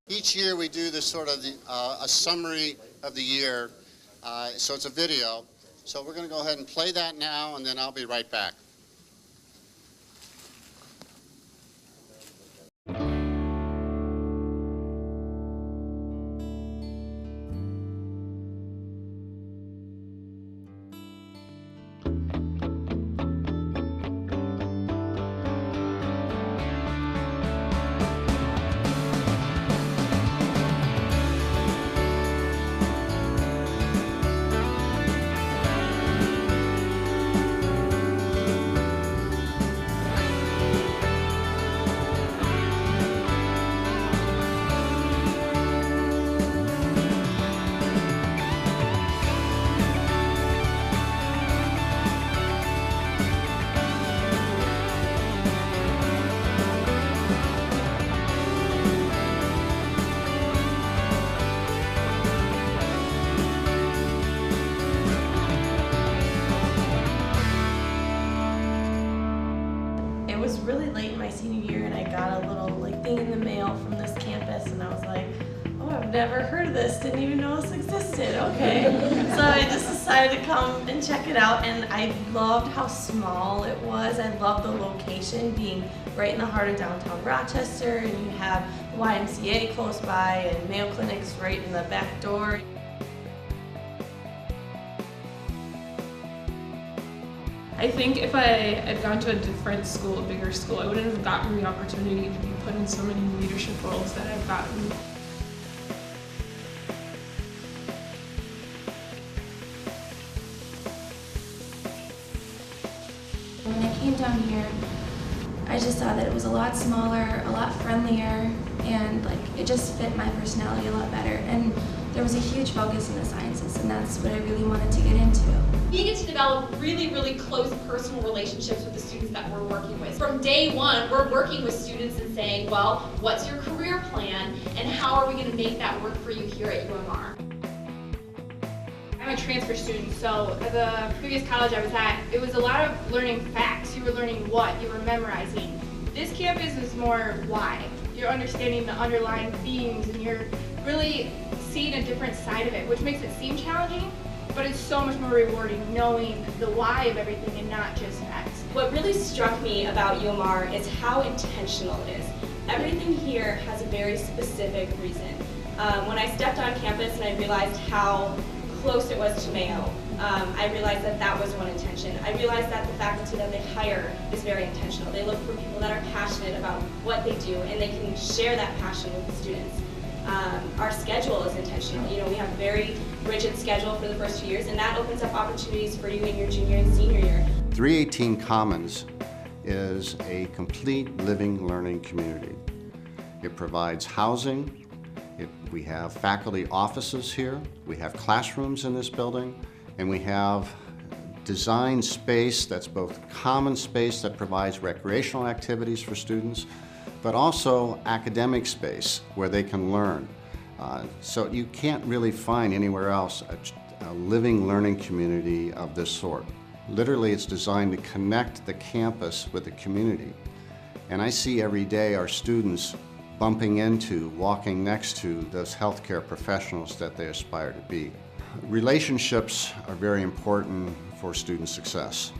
Each year we do this sort of a summary of the year, so it's a video. So we're going to go ahead and play that now, and then I'll be right back. Really late in my senior year, and I got a little thing in the mail from this campus, and I was like, oh, I've never heard of this, didn't even know this existed. Okay. So I just decided to come and check it out, and I loved how small it was. I loved the location being right in the heart of downtown Rochester, and you have YMCA close by and Mayo Clinic's right in the back door. I think if I had gone to a different school, a bigger school, I wouldn't have gotten the opportunity to be put in so many leadership roles that I've gotten. When I came down here, I just saw that it was a lot smaller, a lot friendlier, and it just fit my personality a lot better. And there was a huge focus in the sciences, and that's what I really wanted to get into. We get to develop really, really close personal relationships with the students that we're working with. From day one, we're working with students and saying, well, what's your career plan, and how are we going to make that work for you here at UMR? I'm a transfer student, so at the previous college I was at, it was a lot of learning facts. You were learning what, you were memorizing. This campus is more why. You're understanding the underlying themes, and you're really seeing a different side of it, which makes it seem challenging, but it's so much more rewarding knowing the why of everything and not just facts. What really struck me about UMR is how intentional it is. Everything here has a very specific reason. When I stepped on campus and I realized how close it was to Mayo, I realized that that was one intention. I realized that the faculty that they hire is very intentional. They look for people that are passionate about what they do, and they can share that passion with the students. Our schedule is intentional. You know, we have a very rigid schedule for the first 2 years, and that opens up opportunities for you in your junior and senior year. 318 Commons is a complete living learning community. It provides housing. We have faculty offices here. We have classrooms in this building, and we have design space that's both common space that provides recreational activities for students, but also academic space where they can learn. So you can't really find anywhere else a living learning community of this sort. Literally, it's designed to connect the campus with the community. And I see every day our students bumping into, walking next to those healthcare professionals that they aspire to be. Relationships are very important for student success.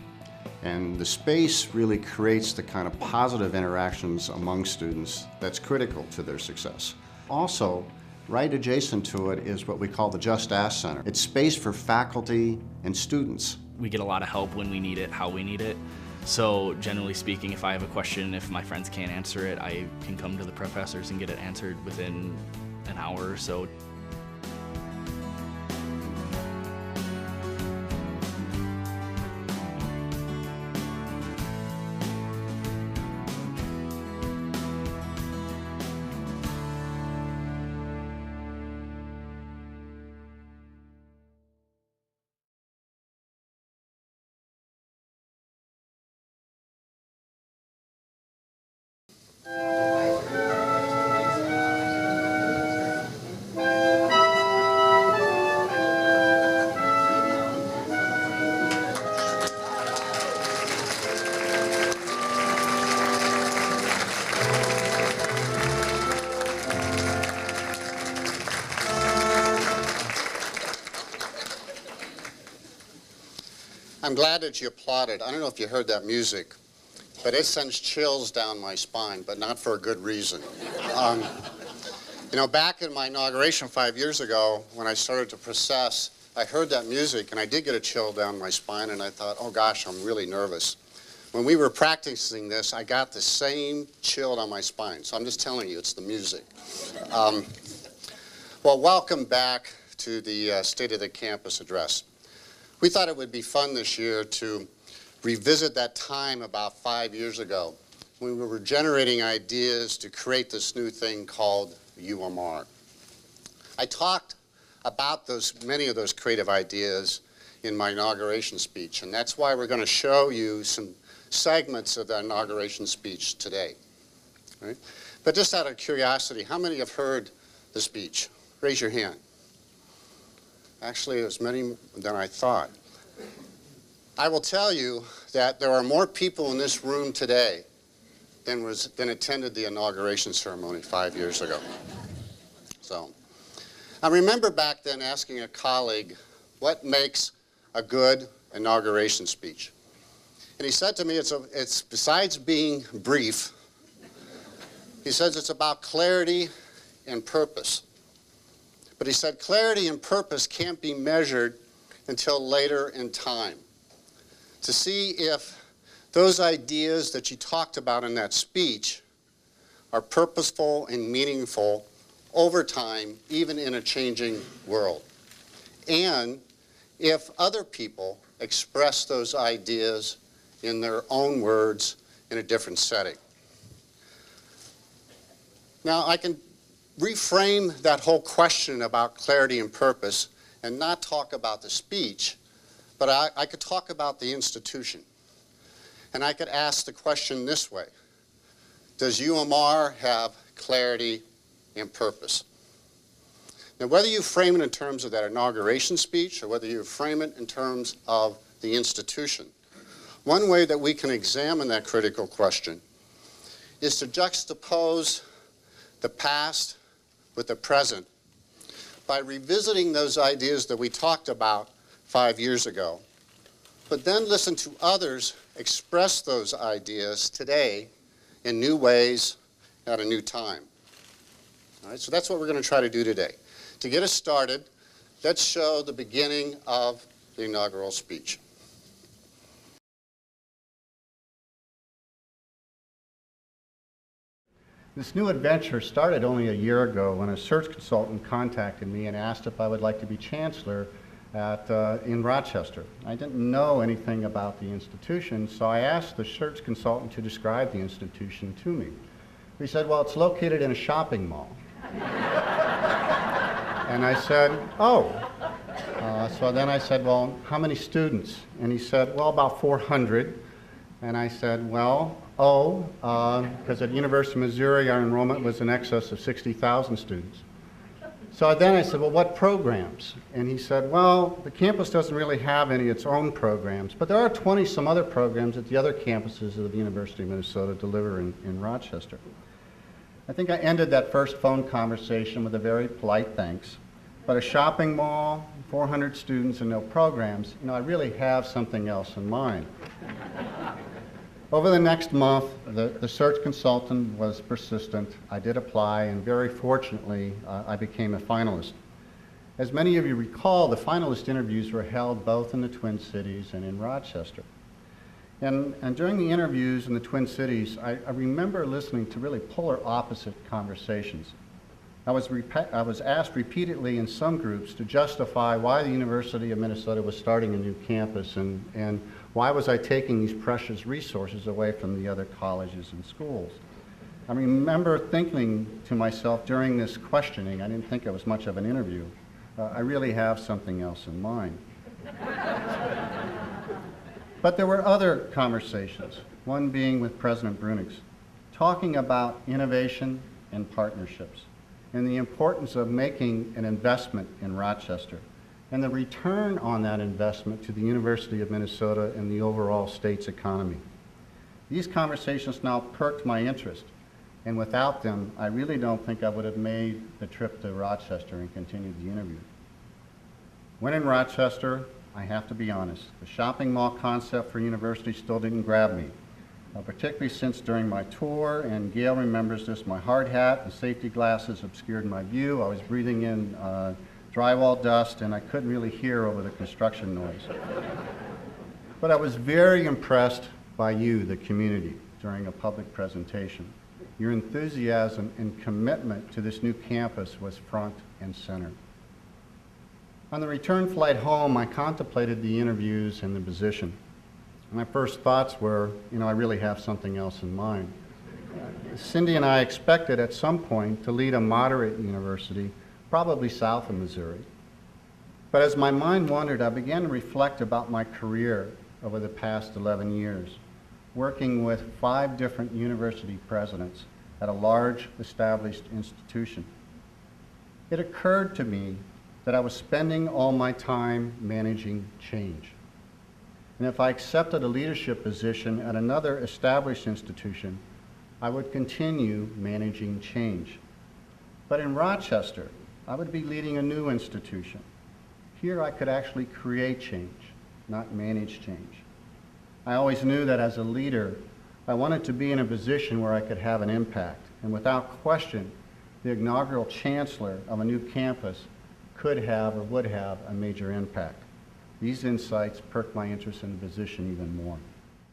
And the space really creates the kind of positive interactions among students that's critical to their success. Also, right adjacent to it is what we call the Just Ask Center. It's space for faculty and students. We get a lot of help when we need it, how we need it. So generally speaking, if I have a question, if my friends can't answer it, I can come to the professors and get it answered within an hour or so. I'm glad that you applauded. I don't know if you heard that music, but it sends chills down my spine, but not for a good reason. You know, back in my inauguration 5 years ago, when I started to process, I heard that music, and I did get a chill down my spine, and I thought, oh gosh, I'm really nervous. When we were practicing this, I got the same chill down my spine, so I'm just telling you, it's the music. Well, welcome back to the State of the Campus address. We thought it would be fun this year to revisit that time about 5 years ago when we were generating ideas to create this new thing called UMR. I talked about many of those creative ideas in my inauguration speech, and that's why we're going to show you some segments of that inauguration speech today. Right? But just out of curiosity, how many have heard the speech? Raise your hand. Actually, there's many than I thought. I will tell you that there are more people in this room today than attended the inauguration ceremony 5 years ago. So, I remember back then asking a colleague, what makes a good inauguration speech? And he said to me, it's besides being brief, he says it's about clarity and purpose. But he said clarity and purpose can't be measured until later in time. To see if those ideas that you talked about in that speech are purposeful and meaningful over time, even in a changing world. And if other people express those ideas in their own words in a different setting. Now, I can reframe that whole question about clarity and purpose and not talk about the speech, but I could talk about the institution. And I could ask the question this way: does UMR have clarity and purpose? Now, whether you frame it in terms of that inauguration speech or whether you frame it in terms of the institution, one way that we can examine that critical question is to juxtapose the past with the present by revisiting those ideas that we talked about 5 years ago, but then listen to others express those ideas today in new ways at a new time. All right, so that's what we're going to try to do today. To get us started, let's show the beginning of the inaugural speech. This new adventure started only a year ago when a search consultant contacted me and asked if I would like to be chancellor in Rochester. I didn't know anything about the institution, so I asked the search consultant to describe the institution to me. He said, well, it's located in a shopping mall. And I said, oh. So then I said, well, how many students? And he said, well, about 400. And I said, well, because at University of Missouri our enrollment was in excess of 60,000 students. So then I said, well, what programs? And he said, well, the campus doesn't really have any of its own programs, but there are 20 some other programs that the other campuses of the University of Minnesota deliver in Rochester. I think I ended that first phone conversation with a very polite thanks. But a shopping mall, 400 students, and no programs, you know, I really have something else in mind. Over the next month, the search consultant was persistent. I did apply, and very fortunately, I became a finalist. As many of you recall, the finalist interviews were held both in the Twin Cities and in Rochester. And during the interviews in the Twin Cities, I remember listening to really polar opposite conversations. I was asked repeatedly in some groups to justify why the University of Minnesota was starting a new campus and why was I taking these precious resources away from the other colleges and schools. I remember thinking to myself during this questioning, I didn't think it was much of an interview, I really have something else in mind. But there were other conversations, one being with President Brunix, talking about innovation and partnerships and the importance of making an investment in Rochester and the return on that investment to the University of Minnesota and the overall state's economy. These conversations now perked my interest, and without them, I really don't think I would have made the trip to Rochester and continued the interview. When in Rochester, I have to be honest. The shopping mall concept for university still didn't grab me, particularly since during my tour, and Gail remembers this, my hard hat and safety glasses obscured my view. I was breathing in drywall dust, and I couldn't really hear over the construction noise. But I was very impressed by you, the community, during a public presentation. Your enthusiasm and commitment to this new campus was front and center. On the return flight home, I contemplated the interviews and the position. My first thoughts were, I really have something else in mind. Cindy and I expected at some point to lead a moderate university, probably south of Missouri. But as my mind wandered, I began to reflect about my career over the past 11 years, working with 5 different university presidents at a large established institution. It occurred to me that I was spending all my time managing change. And if I accepted a leadership position at another established institution, I would continue managing change. But in Rochester, I would be leading a new institution. Here I could actually create change, not manage change. I always knew that as a leader, I wanted to be in a position where I could have an impact. And without question, the inaugural chancellor of a new campus could have or would have a major impact. These insights perked my interest in the position even more.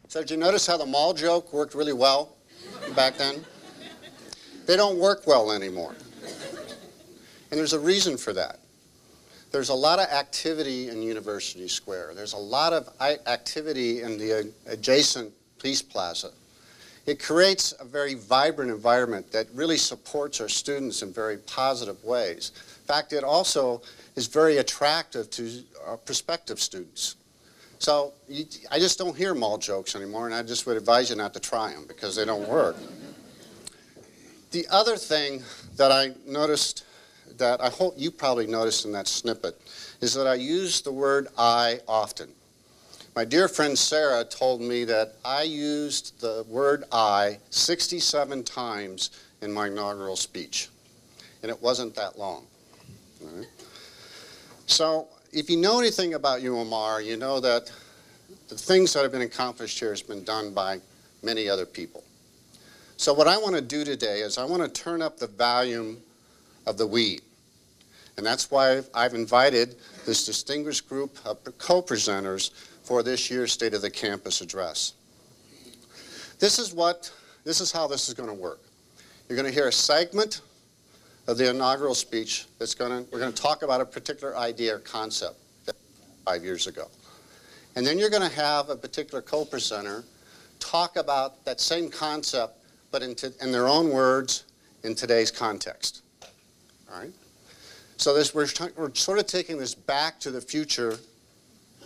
So did you notice how the mall joke worked really well back then? They don't work well anymore. And there's a reason for that. There's a lot of activity in University Square. There's a lot of activity in the adjacent Peace Plaza. It creates a very vibrant environment that really supports our students in very positive ways. In fact, it also is very attractive to prospective students. So I just don't hear mall jokes anymore, and I just would advise you not to try them because they don't work. The other thing that I noticed, that I hope you probably noticed in that snippet, is that I use the word I often. My dear friend Sarah told me that I used the word I 67 times in my inaugural speech, and it wasn't that long. All right? So if you know anything about UMR, you know that the things that have been accomplished here has been done by many other people. So what I want to do today is I want to turn up the volume of the we. And that's why I've invited this distinguished group of co-presenters for this year's State of the Campus address. This is how this is going to work. You're going to hear a segment of the inaugural speech we're going to talk about a particular idea or concept 5 years ago. And then you're going to have a particular co-presenter talk about that same concept, but in their own words in today's context. All right? So we're sort of taking this back to the future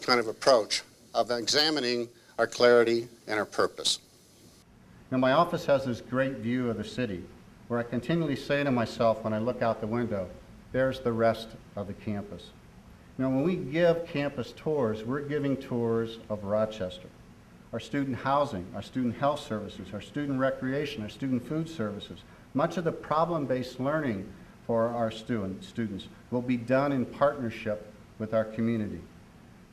kind of approach of examining our clarity and our purpose. Now, my office has this great view of the city, where I continually say to myself when I look out the window, there's the rest of the campus. Now, when we give campus tours, we're giving tours of Rochester. Our student housing, our student health services, our student recreation, our student food services. Much of the problem-based learning for our students will be done in partnership with our community.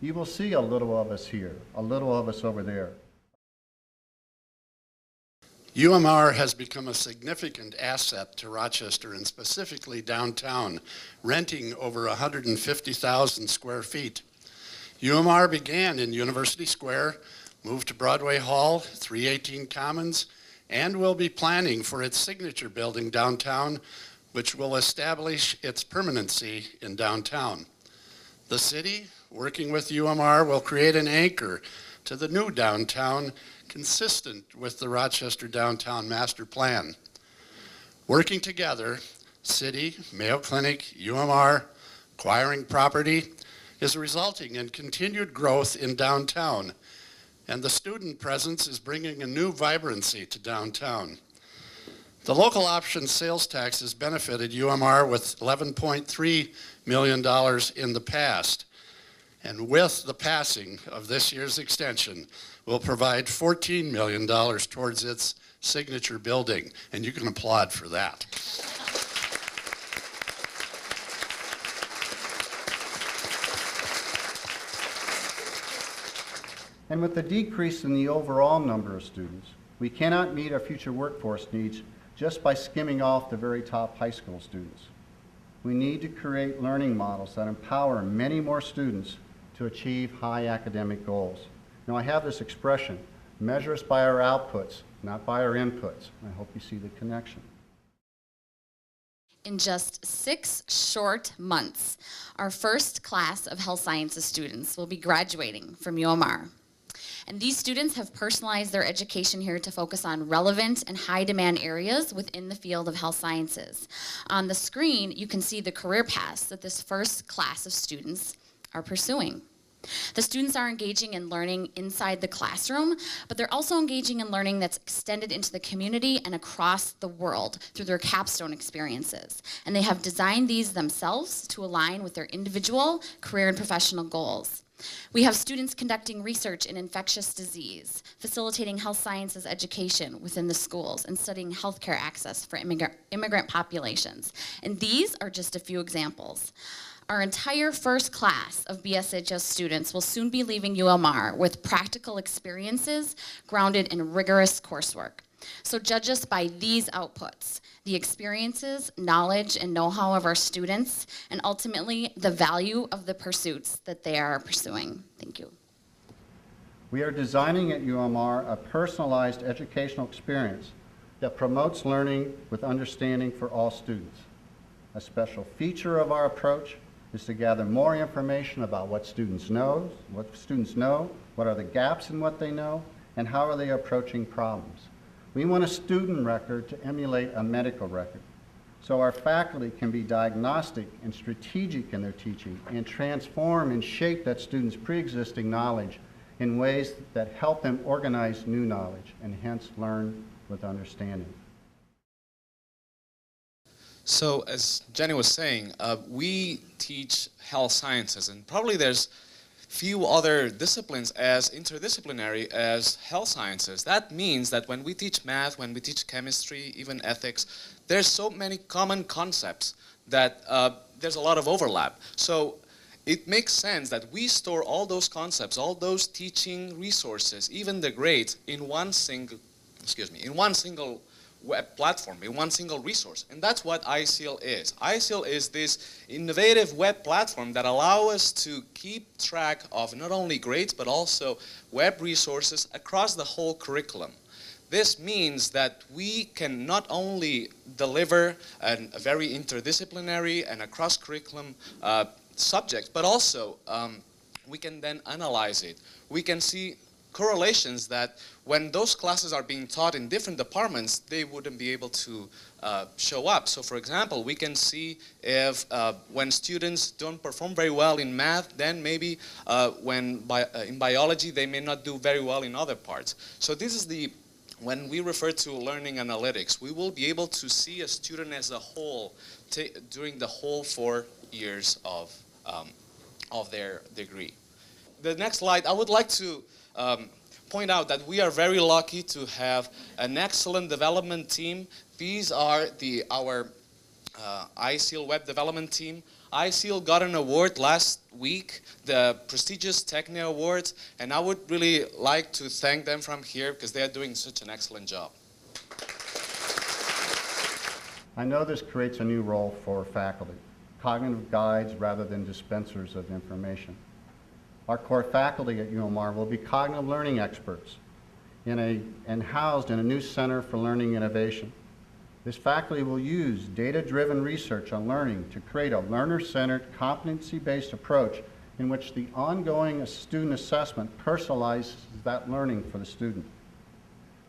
You will see a little of us here, a little of us over there. UMR has become a significant asset to Rochester and specifically downtown, renting over 150,000 square feet. UMR began in University Square, moved to Broadway Hall, 318 Commons, and will be planning for its signature building downtown, which will establish its permanency in downtown. The city, working with UMR, will create an anchor to the new downtown consistent with the Rochester Downtown Master Plan. Working together, city, Mayo Clinic, UMR, acquiring property is resulting in continued growth in downtown, and the student presence is bringing a new vibrancy to downtown. The local option sales tax has benefited UMR with $11.3 million in the past, and with the passing of this year's extension, will provide $14 million towards its signature building, and you can applaud for that. And with the decrease in the overall number of students, we cannot meet our future workforce needs just by skimming off the very top high school students. We need to create learning models that empower many more students to achieve high academic goals. Now, I have this expression, measure us by our outputs, not by our inputs. I hope you see the connection. In just 6 short months, our first class of health sciences students will be graduating from UMR. And these students have personalized their education here to focus on relevant and high-demand areas within the field of health sciences. On the screen, you can see the career paths that this first class of students are pursuing. The students are engaging in learning inside the classroom, but they're also engaging in learning that's extended into the community and across the world through their Capstone experiences. And they have designed these themselves to align with their individual, career, and professional goals. We have students conducting research in infectious disease, facilitating health sciences education within the schools, and studying healthcare access for immigrant populations. And these are just a few examples. Our entire first class of BSHS students will soon be leaving UMR with practical experiences grounded in rigorous coursework. So judge us by these outputs: the experiences, knowledge, and know-how of our students, and ultimately the value of the pursuits that they are pursuing. Thank you. We are designing at UMR a personalized educational experience that promotes learning with understanding for all students. A special feature of our approach is to gather more information about what students know, what are the gaps in what they know, and how are they approaching problems. We want a student record to emulate a medical record, so our faculty can be diagnostic and strategic in their teaching and transform and shape that student's pre-existing knowledge in ways that help them organize new knowledge and hence learn with understanding. So as Jenny was saying, we teach health sciences, and probably there's few other disciplines as interdisciplinary as health sciences. That means that when we teach math, when we teach chemistry, even ethics, there's so many common concepts that there's a lot of overlap. So it makes sense that we store all those concepts, all those teaching resources, even the grades, in one single web platform, in one single resource. And that's what ISEAL is. ISEAL is this innovative web platform that allows us to keep track of not only grades, but also web resources across the whole curriculum. This means that we can not only deliver a very interdisciplinary and a cross-curriculum subject, but also we can then analyze it. We can see correlations that when those classes are being taught in different departments, they wouldn't be able to show up. So for example, we can see if when students don't perform very well in math, then maybe in biology they may not do very well in other parts. So this is when we refer to learning analytics, we will be able to see a student as a whole during the whole 4 years of their degree. The next slide, I would like to point out that we are very lucky to have an excellent development team. These are our ISEAL web development team. ISEAL got an award last week, the prestigious Technia Awards, and I would really like to thank them from here because they are doing such an excellent job. I know this creates a new role for faculty, cognitive guides rather than dispensers of information. Our core faculty at UMR will be cognitive learning experts and housed in a new Center for Learning Innovation. This faculty will use data-driven research on learning to create a learner-centered, competency-based approach in which the ongoing student assessment personalizes that learning for the student.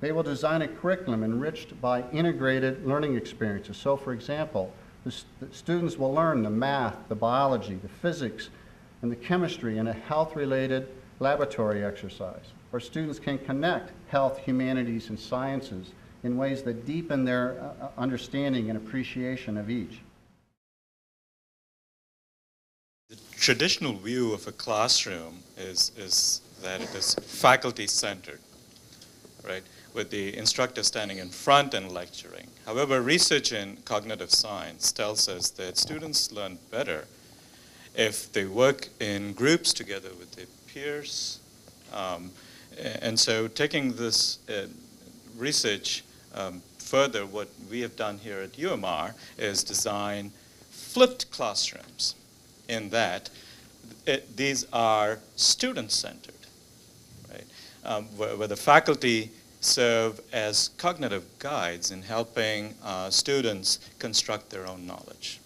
They will design a curriculum enriched by integrated learning experiences. So, for example, the students will learn the math, the biology, the physics, and the chemistry in a health-related laboratory exercise, where students can connect health, humanities, and sciences in ways that deepen their understanding and appreciation of each. The traditional view of a classroom is that it is faculty-centered, right, with the instructor standing in front and lecturing. However, research in cognitive science tells us that students learn better if they work in groups together with their peers, And so taking this research further, what we have done here at UMR is design flipped classrooms in that these are student-centered, right? Where the faculty serve as cognitive guides in helping students construct their own knowledge.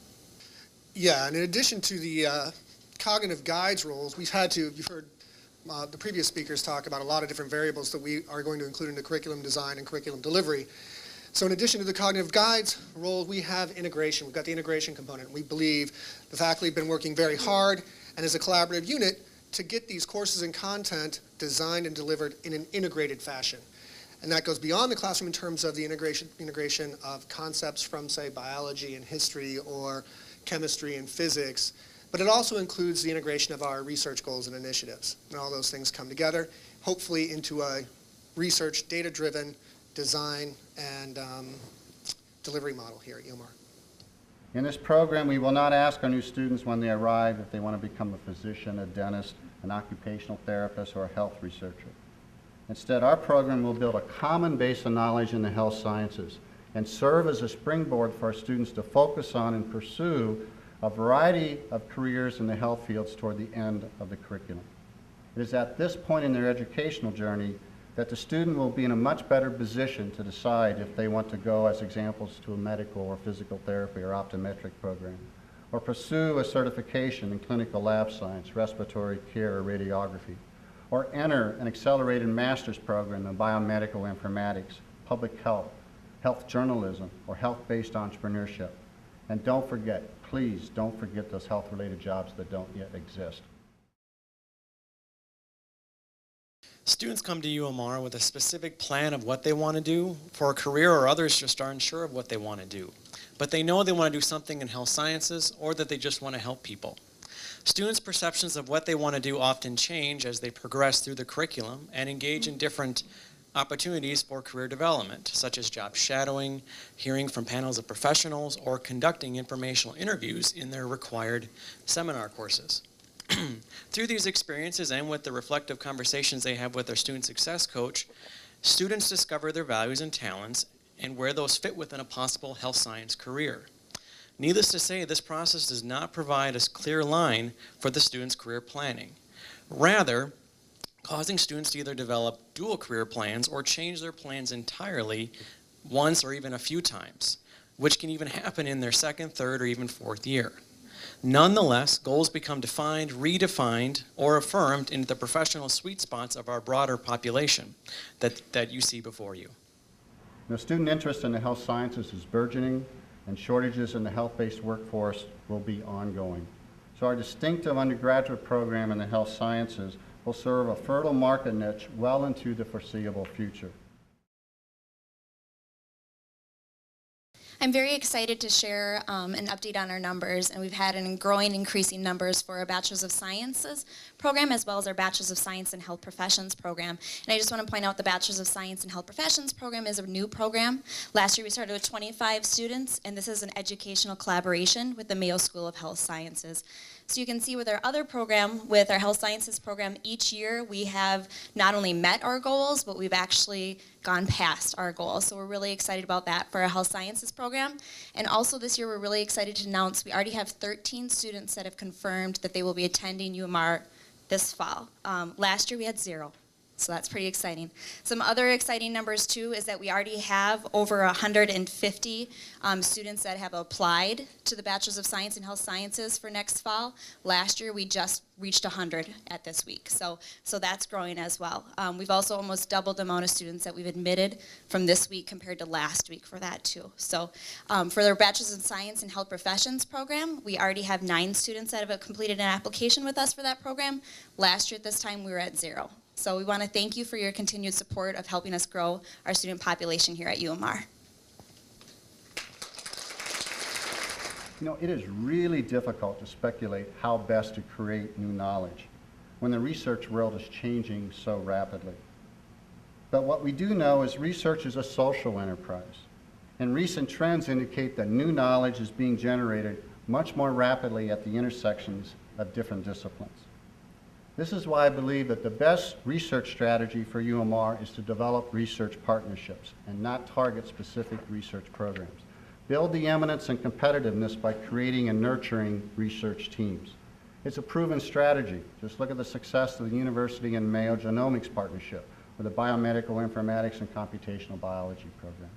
Yeah, and in addition to the cognitive guides roles, you've heard the previous speakers talk about a lot of different variables that we are going to include in the curriculum design and curriculum delivery. So in addition to the cognitive guides role, we have integration. We've got the integration component. We believe the faculty have been working very hard and as a collaborative unit to get these courses and content designed and delivered in an integrated fashion. And that goes beyond the classroom in terms of the integration of concepts from, say, biology and history or chemistry and physics, but it also includes the integration of our research goals and initiatives. And all those things come together, hopefully into a research, data-driven design and delivery model here at UMR. In this program, we will not ask our new students when they arrive if they want to become a physician, a dentist, an occupational therapist, or a health researcher. Instead, our program will build a common base of knowledge in the health sciences and serve as a springboard for our students to focus on and pursue a variety of careers in the health fields toward the end of the curriculum. It is at this point in their educational journey that the student will be in a much better position to decide if they want to go, as examples, to a medical or physical therapy or optometric program, or pursue a certification in clinical lab science, respiratory care, or radiography, or enter an accelerated master's program in biomedical informatics, public health, health journalism, or health-based entrepreneurship. And don't forget, please don't forget those health-related jobs that don't yet exist. Students come to UMR with a specific plan of what they want to do for a career, or others just aren't sure of what they want to do. But they know they want to do something in health sciences or that they just want to help people. Students' perceptions of what they want to do often change as they progress through the curriculum and engage in different opportunities for career development, such as job shadowing, hearing from panels of professionals, or conducting informational interviews in their required seminar courses. Through these experiences and with the reflective conversations they have with their student success coach, students discover their values and talents and where those fit within a possible health science career. Needless to say, this process does not provide a clear line for the student's career planning. Rather, causing students to either develop dual career plans or change their plans entirely once or even a few times, which can even happen in their second, third, or even fourth year. Nonetheless, goals become defined, redefined, or affirmed into the professional sweet spots of our broader population that you see before you. Now, student interest in the health sciences is burgeoning, and shortages in the health-based workforce will be ongoing. So our distinctive undergraduate program in the health sciences will serve a fertile market niche well into the foreseeable future. I'm very excited to share an update on our numbers, and we've had increasing numbers for our Bachelor's of Sciences program as well as our Bachelor's of Science in Health Professions program. And I just want to point out the Bachelor's of Science in Health Professions program is a new program. Last year we started with 25 students, and this is an educational collaboration with the Mayo School of Health Sciences. So you can see with our other program, with our health sciences program, each year we have not only met our goals, but we've actually gone past our goals. So we're really excited about that for our health sciences program. And also this year we're really excited to announce we already have 13 students that have confirmed that they will be attending UMR this fall. Last year we had 0. So that's pretty exciting. Some other exciting numbers too is that we already have over 150 students that have applied to the Bachelor's of Science in Health Sciences for next fall. Last year we just reached 100 at this week. So that's growing as well. We've also almost doubled the amount of students that we've admitted from this week compared to last week for that too. So for their Bachelor's of Science in Health Professions program, we already have 9 students that have completed an application with us for that program. Last year at this time we were at 0. So we want to thank you for your continued support of helping us grow our student population here at UMR. You know, it is really difficult to speculate how best to create new knowledge when the research world is changing so rapidly. But what we do know is research is a social enterprise, and recent trends indicate that new knowledge is being generated much more rapidly at the intersections of different disciplines. This is why I believe that the best research strategy for UMR is to develop research partnerships and not target specific research programs. Build the eminence and competitiveness by creating and nurturing research teams. It's a proven strategy. Just look at the success of the University and Mayo Genomics partnership with the Biomedical, Informatics, and Computational Biology program.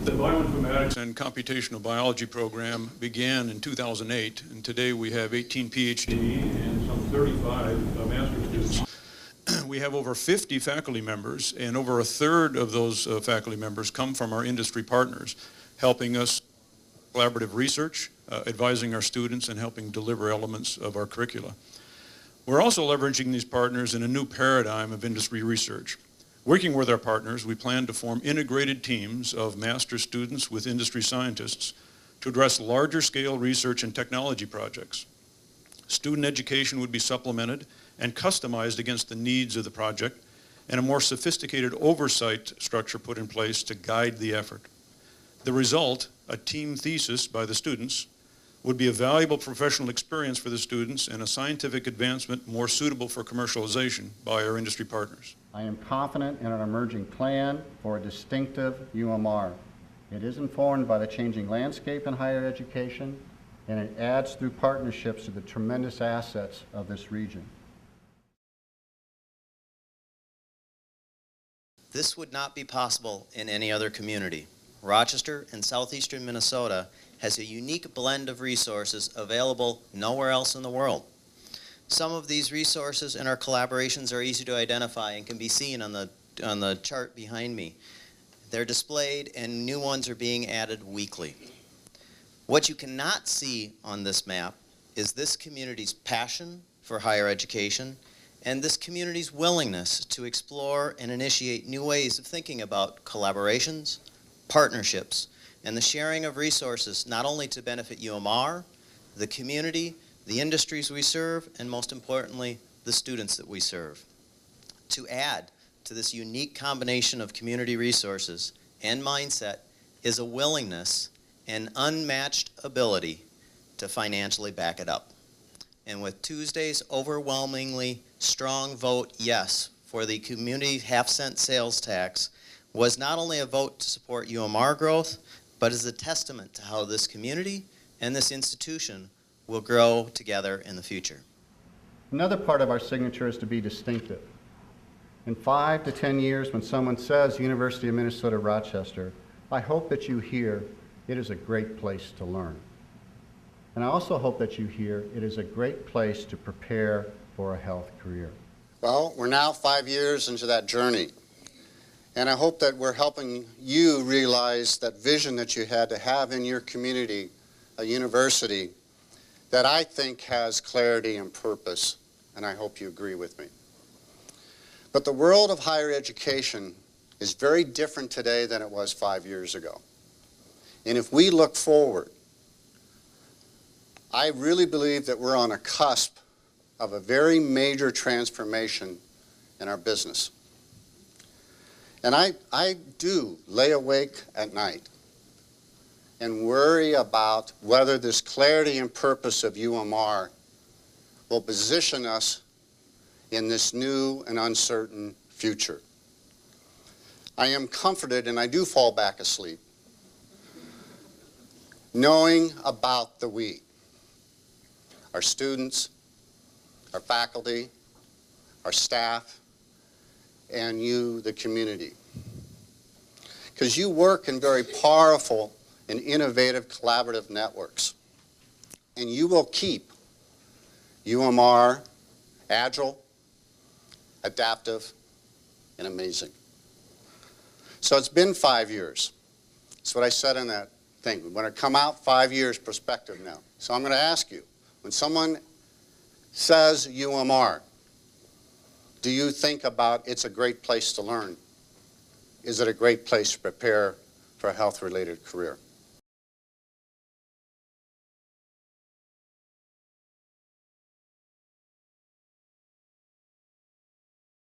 The Bioinformatics and Computational Biology program began in 2008, and today we have 18 PhD and some 35 master's students. We have over 50 faculty members, and over a third of those faculty members come from our industry partners, helping us collaborative research, advising our students, and helping deliver elements of our curricula. We're also leveraging these partners in a new paradigm of industry research. Working with our partners, we plan to form integrated teams of master's students with industry scientists to address larger scale research and technology projects. Student education would be supplemented and customized against the needs of the project, and a more sophisticated oversight structure put in place to guide the effort. The result, a team thesis by the students, would be a valuable professional experience for the students and a scientific advancement more suitable for commercialization by our industry partners. I am confident in an emerging plan for a distinctive UMR. It is informed by the changing landscape in higher education, and it adds through partnerships to the tremendous assets of this region. This would not be possible in any other community. Rochester and southeastern Minnesota has a unique blend of resources available nowhere else in the world. Some of these resources and our collaborations are easy to identify and can be seen on the chart behind me. They're displayed and new ones are being added weekly. What you cannot see on this map is this community's passion for higher education and this community's willingness to explore and initiate new ways of thinking about collaborations, partnerships, and the sharing of resources not only to benefit UMR, the community, the industries we serve, and most importantly, the students that we serve. To add to this unique combination of community resources and mindset is a willingness and unmatched ability to financially back it up. And with Tuesday's overwhelmingly strong vote yes for the community half-cent sales tax was not only a vote to support UMR growth, but is a testament to how this community and this institution will grow together in the future. Another part of our signature is to be distinctive. In 5 to 10 years, when someone says University of Minnesota Rochester, I hope that you hear it is a great place to learn. And I also hope that you hear it is a great place to prepare for a health career. Well, we're now 5 years into that journey. And I hope that we're helping you realize that vision that you had to have in your community, a university that I think has clarity and purpose, and I hope you agree with me. But the world of higher education is very different today than it was 5 years ago. And if we look forward, I really believe that we're on a cusp of a very major transformation in our business. And I do lay awake at night and worry about whether this clarity and purpose of UMR will position us in this new and uncertain future. I am comforted, and I do fall back asleep, knowing about the we, our students, our faculty, our staff, and you, the community. Because you work in very powerful and innovative collaborative networks. And you will keep UMR agile, adaptive, and amazing. So it's been 5 years. That's what I said in that thing. We're going to come out 5 years perspective now. So I'm going to ask you, when someone says UMR, do you think about it's a great place to learn? Is it a great place to prepare for a health-related career?